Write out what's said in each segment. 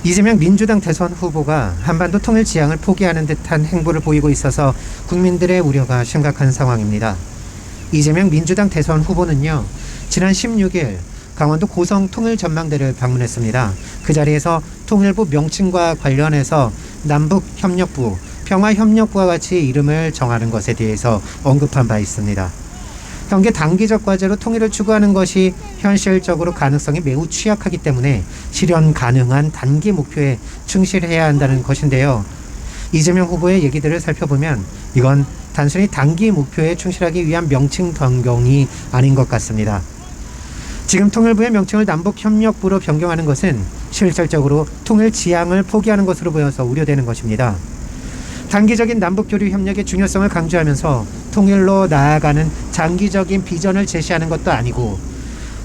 이재명 민주당 대선 후보가 한반도 통일 지향을 포기하는 듯한 행보를 보이고 있어서 국민들의 우려가 심각한 상황입니다. 이재명 민주당 대선 후보는요, 지난 16일 강원도 고성 통일전망대를 방문했습니다. 그 자리에서 통일부 명칭과 관련해서 남북협력부, 평화협력부와 같이 이름을 정하는 것에 대해서 언급한 바 있습니다. 현재 단기적 과제로 통일을 추구하는 것이 현실적으로 가능성이 매우 취약하기 때문에 실현 가능한 단기 목표에 충실해야 한다는 것인데요. 이재명 후보의 얘기들을 살펴보면 이건 단순히 단기 목표에 충실하기 위한 명칭 변경이 아닌 것 같습니다. 지금 통일부의 명칭을 남북협력부로 변경하는 것은 실질적으로 통일 지향을 포기하는 것으로 보여서 우려되는 것입니다. 단기적인 남북교류 협력의 중요성을 강조하면서 통일로 나아가는 장기적인 비전을 제시하는 것도 아니고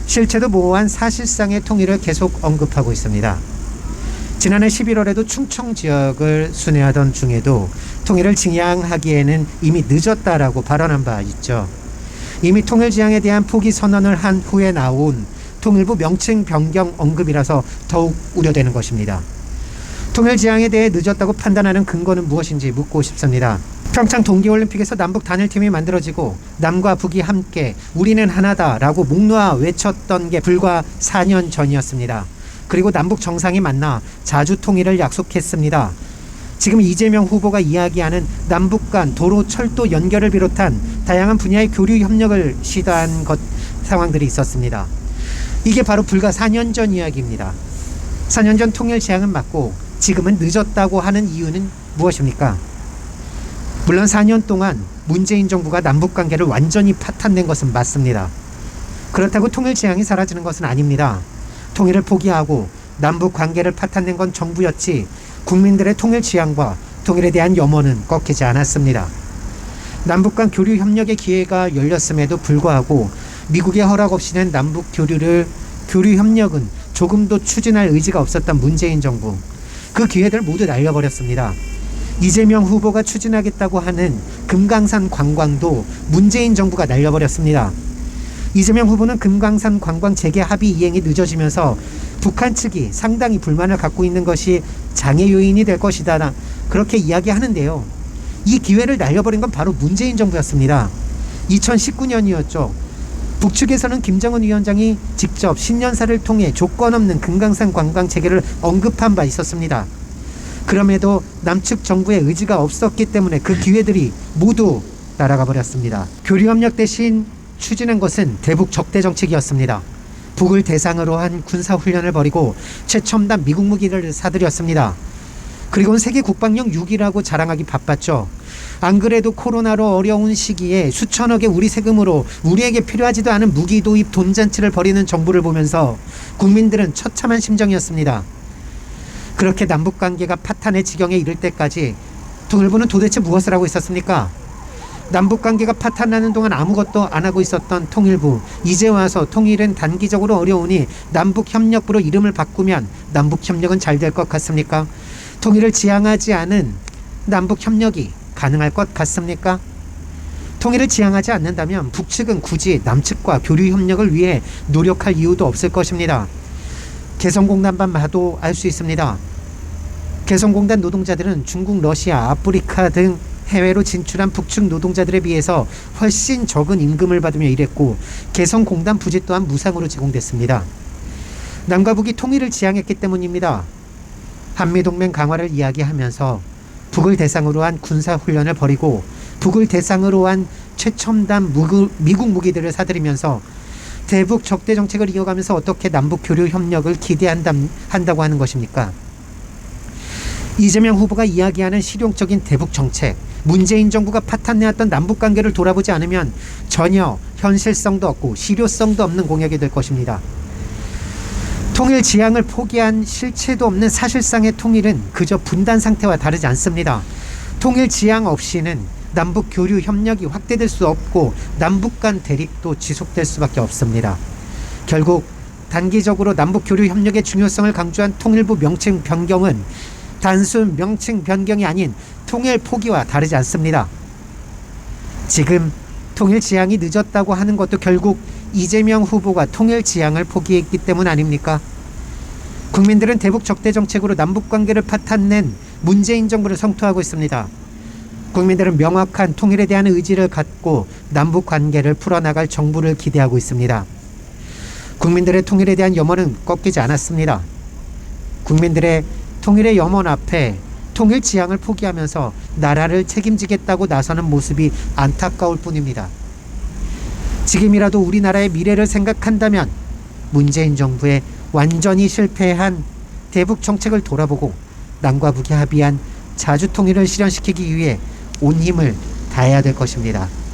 실체도 모호한 사실상의 통일을 계속 언급하고 있습니다. 지난해 11월에도 충청 지역을 순회하던 중에도 통일을 지향하기에는 이미 늦었다라고 발언한 바 있죠. 이미 통일 지향에 대한 포기 선언을 한 후에 나온 통일부 명칭 변경 언급이라서 더욱 우려되는 것입니다. 통일 지향에 대해 늦었다고 판단하는 근거는 무엇인지 묻고 싶습니다. 평창 동계올림픽에서 남북 단일팀이 만들어지고 남과 북이 함께 우리는 하나다라고 목 놓아 외쳤던 게 불과 4년 전이었습니다. 그리고 남북 정상이 만나 자주 통일을 약속했습니다. 지금 이재명 후보가 이야기하는 남북 간 도로, 철도 연결을 비롯한 다양한 분야의 교류 협력을 시도한 상황들이 있었습니다. 이게 바로 불과 4년 전 이야기입니다. 4년 전 통일 지향은 맞고 지금은 늦었다고 하는 이유는 무엇입니까? 물론 4년 동안 문재인 정부가 남북관계를 완전히 파탄낸 것은 맞습니다. 그렇다고 통일 지향이 사라지는 것은 아닙니다. 통일을 포기하고 남북관계를 파탄낸 건 정부였지 국민들의 통일 지향과 통일에 대한 염원은 꺾이지 않았습니다. 남북 간 교류 협력의 기회가 열렸음에도 불구하고 미국의 허락 없이는 남북 교류 협력은 조금도 추진할 의지가 없었던 문재인 정부, 그 기회들 모두 날려버렸습니다. 이재명 후보가 추진하겠다고 하는 금강산 관광도 문재인 정부가 날려버렸습니다. 이재명 후보는 금강산 관광 재개 합의 이행이 늦어지면서 북한 측이 상당히 불만을 갖고 있는 것이 장애 요인이 될 것이다, 그렇게 이야기하는데요. 이 기회를 날려버린 건 바로 문재인 정부였습니다. 2019년이었죠. 북측에서는 김정은 위원장이 직접 신년사를 통해 조건 없는 금강산 관광 재개를 언급한 바 있었습니다. 그럼에도 남측 정부의 의지가 없었기 때문에 그 기회들이 모두 날아가 버렸습니다. 교류협력 대신 추진한 것은 대북 적대 정책이었습니다. 북을 대상으로 한 군사훈련을 벌이고 최첨단 미국 무기를 사들였습니다. 그리고는 세계 국방력 6위라고 자랑하기 바빴죠. 안 그래도 코로나로 어려운 시기에 수천억의 우리 세금으로 우리에게 필요하지도 않은 무기 도입 돈잔치를 벌이는 정부를 보면서 국민들은 처참한 심정이었습니다. 그렇게 남북관계가 파탄의 지경에 이를 때까지 통일부는 도대체 무엇을 하고 있었습니까? 남북관계가 파탄나는 동안 아무것도 안 하고 있었던 통일부, 이제 와서 통일은 단기적으로 어려우니 남북협력부로 이름을 바꾸면 남북협력은 잘 될 것 같습니까? 통일을 지향하지 않은 남북협력이 가능할 것 같습니까? 통일을 지향하지 않는다면 북측은 굳이 남측과 교류협력을 위해 노력할 이유도 없을 것입니다. 개성공단만 봐도 알 수 있습니다. 개성공단 노동자들은 중국, 러시아, 아프리카 등 해외로 진출한 북측 노동자들에 비해서 훨씬 적은 임금을 받으며 일했고 개성공단 부지 또한 무상으로 제공됐습니다. 남과 북이 통일을 지향했기 때문입니다. 한미동맹 강화를 이야기하면서 북을 대상으로 한 군사훈련을 벌이고 북을 대상으로 한 최첨단 미국 무기들을 사들이면서 대북 적대 정책을 이어가면서 어떻게 남북 교류 협력을 기대한다고 하는 것입니까? 이재명 후보가 이야기하는 실용적인 대북 정책, 문재인 정부가 파탄내었던 남북관계를 돌아보지 않으면 전혀 현실성도 없고 실효성도 없는 공약이 될 것입니다. 통일 지향을 포기한 실체도 없는 사실상의 통일은 그저 분단 상태와 다르지 않습니다. 통일 지향 없이는 남북 교류 협력이 확대될 수 없고 남북 간 대립도 지속될 수밖에 없습니다. 결국 단기적으로 남북 교류 협력의 중요성을 강조한 통일부 명칭 변경은 단순 명칭 변경이 아닌 통일 포기와 다르지 않습니다. 지금 통일 지향이 늦었다고 하는 것도 결국 이재명 후보가 통일 지향을 포기했기 때문 아닙니까? 국민들은 대북 적대 정책으로 남북 관계를 파탄낸 문재인 정부를 성토하고 있습니다. 국민들은 명확한 통일에 대한 의지를 갖고 남북 관계를 풀어나갈 정부를 기대하고 있습니다. 국민들의 통일에 대한 염원은 꺾이지 않았습니다. 국민들의 통일의 염원 앞에 통일 지향을 포기하면서 나라를 책임지겠다고 나서는 모습이 안타까울 뿐입니다. 지금이라도 우리나라의 미래를 생각한다면 문재인 정부의 완전히 실패한 대북 정책을 돌아보고 남과 북이 합의한 자주 통일을 실현시키기 위해 온 힘을 다해야 될 것입니다.